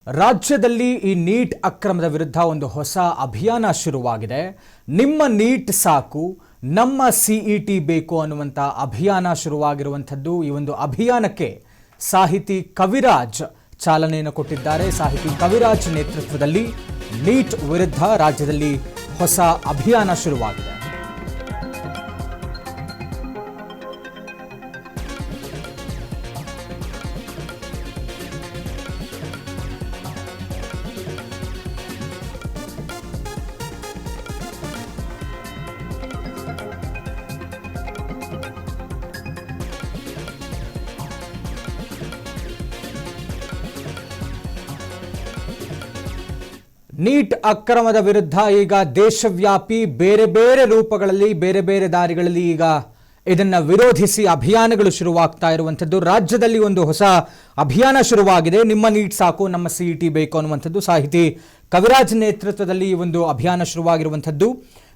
ರಾಜ್ಯದಲ್ಲಿ ಈ ನೀಟ್ ಅಕ್ರಮದ ವಿರುದ್ಧ ಒಂದು ಹೊಸ ಅಭಿಯಾನ ಶುರುವಾಗಿದೆ. ನಿಮ್ಮ ನೀಟ್ ಸಾಕು, ನಮ್ಮ ಸಿಇಟಿ ಬೇಕು ಅನ್ನುವಂಥ ಅಭಿಯಾನ ಶುರುವಾಗಿರುವಂಥದ್ದು. ಈ ಒಂದು ಅಭಿಯಾನಕ್ಕೆ ಸಾಹಿತಿ ಕವಿರಾಜ್ ಚಾಲನೆಯನ್ನು ಕೊಟ್ಟಿದ್ದಾರೆ. ಸಾಹಿತಿ ಕವಿರಾಜ್ ನೇತೃತ್ವದಲ್ಲಿ ನೀಟ್ ವಿರುದ್ಧ ರಾಜ್ಯದಲ್ಲಿ ಹೊಸ ಅಭಿಯಾನ ಶುರುವಾಗಿದೆ. ನೀಟ್ ಅಕ್ರಮದ ವಿರುದ್ಧ ಈಗ ದೇಶವ್ಯಾಪಿ ಬೇರೆ ಬೇರೆ ರೂಪಗಳಲ್ಲಿ ಬೇರೆ ಬೇರೆ ದಾರಿಗಳಲ್ಲಿ ಈಗ ಇದನ್ನು ವಿರೋಧಿಸಿ ಅಭಿಯಾನಗಳು ಶುರುವಾಗ್ತಾ ಇರುವಂಥದ್ದು. ರಾಜ್ಯದಲ್ಲಿ ಒಂದು ಹೊಸ ಅಭಿಯಾನ ಶುರುವಾಗಿದೆ. ನಿಮ್ಮ ನೀಟ್ ಸಾಕು, ನಮ್ಮ ಸಿಇಟಿ ಬೇಕು ಅನ್ನುವಂಥದ್ದು. ಸಾಹಿತಿ ಕವಿರಾಜ್ ನೇತೃತ್ವದಲ್ಲಿ ಈ ಒಂದು ಅಭಿಯಾನ ಶುರುವಾಗಿರುವಂಥದ್ದು.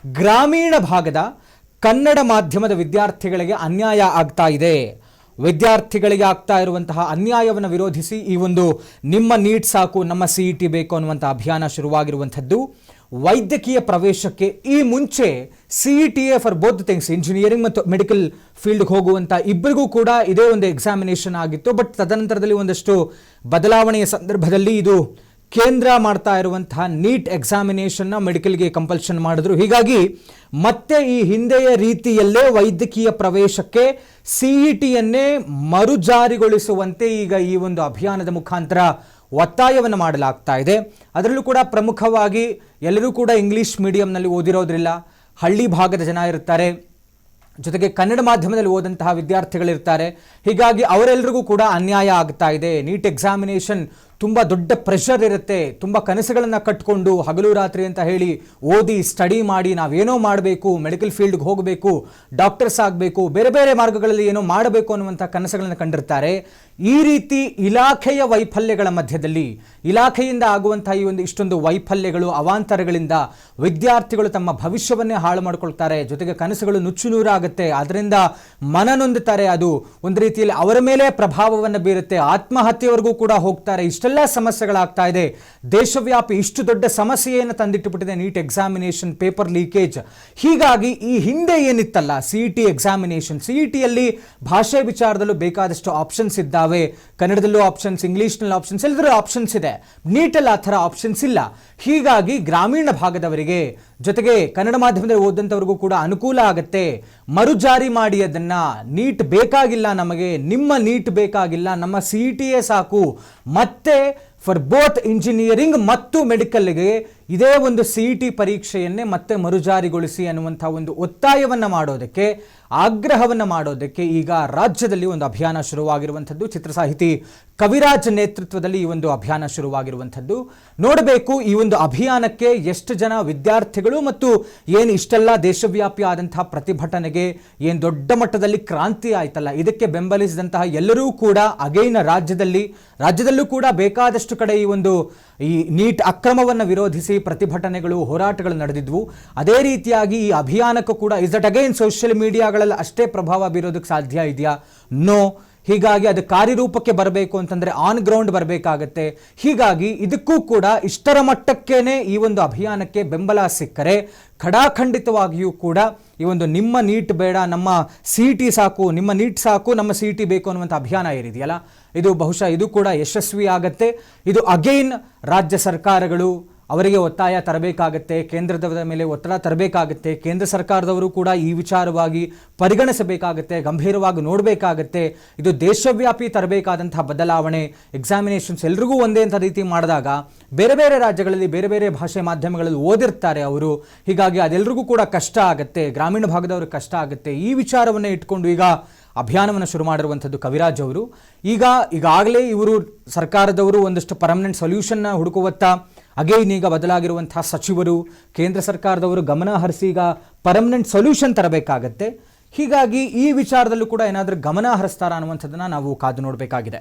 ಗ್ರಾಮೀಣ ಭಾಗದ ಕನ್ನಡ ಮಾಧ್ಯಮದ ವಿದ್ಯಾರ್ಥಿಗಳಿಗೆ ಅನ್ಯಾಯ ಆಗ್ತಾ ಇದೆ. ವಿದ್ಯಾರ್ಥಿಗಳಿಗೆ ಆಗ್ತಾ ಇರುವಂತಹ ಅನ್ಯಾಯವನ್ನು ವಿರೋಧಿಸಿ ಈ ಒಂದು ನಿಮ್ಮ ನೀಟ್ ಸಾಕು, ನಮ್ಮ ಸಿಇಟಿ ಬೇಕು ಅನ್ನುವಂಥ ಅಭಿಯಾನ ಶುರುವಾಗಿರುವಂಥದ್ದು. ವೈದ್ಯಕೀಯ ಪ್ರವೇಶಕ್ಕೆ ಈ ಮುಂಚೆ CETA for both things, engineering ಮತ್ತು ಮೆಡಿಕಲ್ ಫೀಲ್ಡ್ಗೆ ಹೋಗುವಂಥ ಇಬ್ಬರಿಗೂ ಕೂಡ ಇದೇ ಒಂದು ಎಕ್ಸಾಮಿನೇಷನ್ ಆಗಿತ್ತು. ಬಟ್ ತದನಂತರದಲ್ಲಿ ಒಂದಷ್ಟು ಬದಲಾವಣೆಯ ಸಂದರ್ಭದಲ್ಲಿ ಇದು ಕೇಂದ್ರ ಮಾಡ್ತಾ ಇರುವಂತಹ ನೀಟ್ ಎಕ್ಸಾಮಿನೇಷನ್ನ ಮೆಡಿಕಲ್ಗೆ ಕಂಪಲ್ಷನ್ ಮಾಡಿದ್ರು. ಹೀಗಾಗಿ ಮತ್ತೆ ಈ ಹಿಂದೆಯ ರೀತಿಯಲ್ಲೇ ವೈದ್ಯಕೀಯ ಪ್ರವೇಶಕ್ಕೆ ಸಿಇಟಿಯನ್ನೇ ಮರುಜಾರಿಗೊಳಿಸುವಂತೆ ಈಗ ಈ ಒಂದು ಅಭಿಯಾನದ ಮುಖಾಂತರ ಒತ್ತಾಯವನ್ನು ಮಾಡಲಾಗ್ತಾ ಇದೆ. ಅದರಲ್ಲೂ ಕೂಡ ಪ್ರಮುಖವಾಗಿ ಎಲ್ಲರೂ ಕೂಡ ಇಂಗ್ಲಿಷ್ ಮೀಡಿಯಂನಲ್ಲಿ ಓದಿರೋದ್ರಿಲ್ಲ, ಹಳ್ಳಿ ಭಾಗದ ಜನ ಇರ್ತಾರೆ, ಜೊತೆಗೆ ಕನ್ನಡ ಮಾಧ್ಯಮದಲ್ಲಿ ಓದಂತಹ ವಿದ್ಯಾರ್ಥಿಗಳಿರ್ತಾರೆ. ಹೀಗಾಗಿ ಅವರೆಲ್ಲರಿಗೂ ಕೂಡ ಅನ್ಯಾಯ ಆಗ್ತಾ ಇದೆ. ನೀಟ್ ಎಕ್ಸಾಮಿನೇಷನ್ ತುಂಬ ದೊಡ್ಡ ಪ್ರೆಷರ್ ಇರುತ್ತೆ. ತುಂಬ ಕನಸುಗಳನ್ನು ಕಟ್ಕೊಂಡು ಹಗಲು ರಾತ್ರಿ ಅಂತ ಹೇಳಿ ಓದಿ ಸ್ಟಡಿ ಮಾಡಿ ನಾವೇನೋ ಮಾಡಬೇಕು, ಮೆಡಿಕಲ್ ಫೀಲ್ಡ್ಗೆ ಹೋಗಬೇಕು, ಡಾಕ್ಟರ್ಸ್ ಆಗಬೇಕು, ಬೇರೆ ಬೇರೆ ಮಾರ್ಗಗಳಲ್ಲಿ ಏನೋ ಮಾಡಬೇಕು ಅನ್ನುವಂಥ ಕನಸುಗಳನ್ನು ಕಂಡಿರ್ತಾರೆ. ಈ ರೀತಿ ಇಲಾಖೆಯ ವೈಫಲ್ಯಗಳ ಮಧ್ಯದಲ್ಲಿ, ಇಲಾಖೆಯಿಂದ ಆಗುವಂಥ ಈ ಒಂದು ಇಷ್ಟೊಂದು ವೈಫಲ್ಯಗಳು, ಅವಾಂತರಗಳಿಂದ ವಿದ್ಯಾರ್ಥಿಗಳು ತಮ್ಮ ಭವಿಷ್ಯವನ್ನೇ ಹಾಳು ಮಾಡಿಕೊಳ್ತಾರೆ. ಜೊತೆಗೆ ಕನಸುಗಳು ನುಚ್ಚುನೂರಾಗುತ್ತೆ, ಅದರಿಂದ ಮನನೊಂದುತ್ತಾರೆ. ಅದು ಒಂದು ರೀತಿಯಲ್ಲಿ ಅವರ ಮೇಲೆ ಪ್ರಭಾವವನ್ನು ಬೀರುತ್ತೆ, ಆತ್ಮಹತ್ಯೆವರೆಗೂ ಕೂಡ ಹೋಗ್ತಾರೆ. ಇಷ್ಟೆಲ್ಲ ಸಮಸ್ಯೆಗಳಾಗ್ತಾ ಇದೆ. ದೇಶವ್ಯಾಪಿ ಇಷ್ಟು ದೊಡ್ಡ ಸಮಸ್ಯೆಯನ್ನು ತಂದಿಟ್ಟುಬಿಟ್ಟಿದೆ ನೀಟ್ ಎಕ್ಸಾಮಿನೇಷನ್, ಪೇಪರ್ ಲೀಕೇಜ್. ಹೀಗಾಗಿ ಈ ಹಿಂದೆ ಏನಿತ್ತಲ್ಲ ಸಿಇಟಿ ಎಕ್ಸಾಮಿನೇಷನ್, ಸಿಇಟಿಯಲ್ಲಿ ಭಾಷೆ ವಿಚಾರದಲ್ಲೂ ಬೇಕಾದಷ್ಟು ಆಪ್ಷನ್ಸ್ ಇದ್ದಾವೆ. ಕನ್ನಡದಲ್ಲೂ ಆಪ್ಷನ್ಸ್, ಇಂಗ್ಲಿಷ್ನಲ್ಲಿ ಆಪ್ಷನ್ಸ್, ಎಲ್ಲದರಲ್ಲೂ ಆಪ್ಷನ್ಸ್ ಇದೆ. ನೀಟಲ್ಲಿ ಆ ಥರ ಆಪ್ಷನ್ಸ್ ಇಲ್ಲ. ಹೀಗಾಗಿ ಗ್ರಾಮೀಣ ಭಾಗದವರಿಗೆ, ಜೊತೆಗೆ ಕನ್ನಡ ಮಾಧ್ಯಮದಲ್ಲಿ ಓದಂಥವ್ರಿಗೂ ಕೂಡ ಅನುಕೂಲ ಆಗುತ್ತೆ. ಮರುಜಾರಿ ಮಾಡಿ ಅದನ್ನು. ನೀಟ್ ಬೇಕಾಗಿಲ್ಲ ನಮಗೆ, ನಿಮ್ಮ ನೀಟ್ ಬೇಕಾಗಿಲ್ಲ, ನಮ್ಮ ಸಿಇಟಿಯೇ ಸಾಕು. ಮತ್ತೆ ಫಾರ್ ಬೋತ್ ಇಂಜಿನಿಯರಿಂಗ್ ಮತ್ತು ಮೆಡಿಕಲ್ಗೆ ಇದೇ ಒಂದು ಸಿಇಟಿ ಪರೀಕ್ಷೆಯನ್ನೇ ಮತ್ತೆ ಮರುಜಾರಿಗೊಳಿಸಿ ಅನ್ನುವಂಥ ಒಂದು ಒತ್ತಾಯವನ್ನು ಮಾಡೋದಕ್ಕೆ, ಆಗ್ರಹವನ್ನು ಮಾಡೋದಕ್ಕೆ ಈಗ ರಾಜ್ಯದಲ್ಲಿ ಒಂದು ಅಭಿಯಾನ ಶುರುವಾಗಿರುವಂಥದ್ದು. ಚಿತ್ರಸಾಹಿತಿ ಕವಿರಾಜ್ ನೇತೃತ್ವದಲ್ಲಿ ಈ ಒಂದು ಅಭಿಯಾನ ಶುರುವಾಗಿರುವಂಥದ್ದು. ನೋಡಬೇಕು ಈ ಒಂದು ಅಭಿಯಾನಕ್ಕೆ ಎಷ್ಟು ಜನ ವಿದ್ಯಾರ್ಥಿಗಳು ಮತ್ತು ಏನು ಇಷ್ಟೆಲ್ಲ ದೇಶವ್ಯಾಪಿ ಆದಂತಹ ಪ್ರತಿಭಟನೆಗೆ ಏನು ದೊಡ್ಡ ಮಟ್ಟದಲ್ಲಿ ಕ್ರಾಂತಿ ಆಯ್ತಲ್ಲ, ಇದಕ್ಕೆ ಬೆಂಬಲಿಸಿದಂತಹ ಎಲ್ಲರೂ ಕೂಡ ಅಗೈನ್ ರಾಜ್ಯದಲ್ಲೂ ಕೂಡ ಬೇಕಾದಷ್ಟು ಕಡೆ ಈ ನೀಟ್ ಅಕ್ರಮವನ್ನು ವಿರೋಧಿಸಿ ಪ್ರತಿಭಟನೆಗಳು, ಹೋರಾಟಗಳು ನಡೆದಿದ್ವು. ಅದೇ ರೀತಿಯಾಗಿ ಈ ಅಭಿಯಾನಕ್ಕೂ ಕೂಡ ಇಸ್ ದಟ್ ಅಗೈನ್ ಸೋಷಿಯಲ್ ಮೀಡಿಯಾಗಳಲ್ಲಿ ಅಷ್ಟೇ ಪ್ರಭಾವ ಬೀರೋದಕ್ಕೆ ಸಾಧ್ಯ ಇದೆಯಾ? ನೋ. ಹೀಗಾಗಿ ಅದು ಕಾರ್ಯರೂಪಕ್ಕೆ ಬರಬೇಕು ಅಂತಂದರೆ ಆನ್ ಗ್ರೌಂಡ್ ಬರಬೇಕಾಗತ್ತೆ. ಹೀಗಾಗಿ ಇದಕ್ಕೂ ಕೂಡ ಇಷ್ಟರ ಮಟ್ಟಕ್ಕೇನೆ ಈ ಒಂದು ಅಭಿಯಾನಕ್ಕೆ ಬೆಂಬಲ ಸಿಕ್ಕರೆ ಖಡಾಖಂಡಿತವಾಗಿಯೂ ಕೂಡ ಈ ಒಂದು ನಿಮ್ಮ ನೀಟ್ ಬೇಡ, ನಮ್ಮ ಸಿಇಟಿ ಸಾಕು, ನಿಮ್ಮ ನೀಟ್ ಸಾಕು, ನಮ್ಮ ಸಿಇಟಿ ಬೇಕು ಅನ್ನುವಂಥ ಅಭಿಯಾನ ಏನಿದೆಯಲ್ಲ, ಇದು ಬಹುಶಃ ಇದು ಕೂಡ ಯಶಸ್ವಿ ಆಗತ್ತೆ. ಇದು ಅಗೈನ್ ರಾಜ್ಯ ಸರ್ಕಾರಗಳು ಅವರಿಗೆ ಒತ್ತಾಯ ತರಬೇಕಾಗತ್ತೆ, ಕೇಂದ್ರದ ಮೇಲೆ ಒತ್ತಡ ತರಬೇಕಾಗತ್ತೆ. ಕೇಂದ್ರ ಸರ್ಕಾರದವರು ಕೂಡ ಈ ವಿಚಾರವಾಗಿ ಪರಿಗಣಿಸಬೇಕಾಗತ್ತೆ, ಗಂಭೀರವಾಗಿ ನೋಡಬೇಕಾಗತ್ತೆ. ಇದು ದೇಶವ್ಯಾಪಿ ತರಬೇಕಾದಂತಹ ಬದಲಾವಣೆ. ಎಕ್ಸಾಮಿನೇಷನ್ಸ್ ಎಲ್ರಿಗೂ ಒಂದೇ ಅಂತ ರೀತಿ ಮಾಡಿದಾಗ ಬೇರೆ ಬೇರೆ ರಾಜ್ಯಗಳಲ್ಲಿ ಬೇರೆ ಬೇರೆ ಭಾಷೆ ಮಾಧ್ಯಮಗಳಲ್ಲಿ ಓದಿರ್ತಾರೆ ಅವರು. ಹೀಗಾಗಿ ಅದೆಲ್ಲರಿಗೂ ಕೂಡ ಕಷ್ಟ ಆಗುತ್ತೆ, ಗ್ರಾಮೀಣ ಭಾಗದವ್ರಿಗೆ ಕಷ್ಟ ಆಗುತ್ತೆ. ಈ ವಿಚಾರವನ್ನೇ ಇಟ್ಕೊಂಡು ಈಗ ಅಭಿಯಾನವನ್ನು ಶುರು ಮಾಡಿರುವಂಥದ್ದು ಕವಿರಾಜ್ ಅವರು. ಈಗಾಗಲೇ ಇವರು ಸರ್ಕಾರದವರು ಒಂದಷ್ಟು ಪರ್ಮನೆಂಟ್ ಸೊಲ್ಯೂಷನ್ನ ಹುಡುಕುವತ್ತ ಅಗೈನ್ ಈಗ ಬದಲಾಗಿರುವಂತಹ ಸಚಿವರು, ಕೇಂದ್ರ ಸರ್ಕಾರದವರು ಗಮನ ಹರಿಸಿ ಈಗ ಪರ್ಮನೆಂಟ್ ಸೊಲ್ಯೂಷನ್ ತರಬೇಕಾಗತ್ತೆ. ಹೀಗಾಗಿ ಈ ವಿಚಾರದಲ್ಲೂ ಕೂಡ ಏನಾದರೂ ಗಮನ ಹರಿಸ್ತಾರ ಅನ್ನುವಂಥದ್ದನ್ನು ನಾವು ಕಾದು ನೋಡಬೇಕಾಗಿದೆ.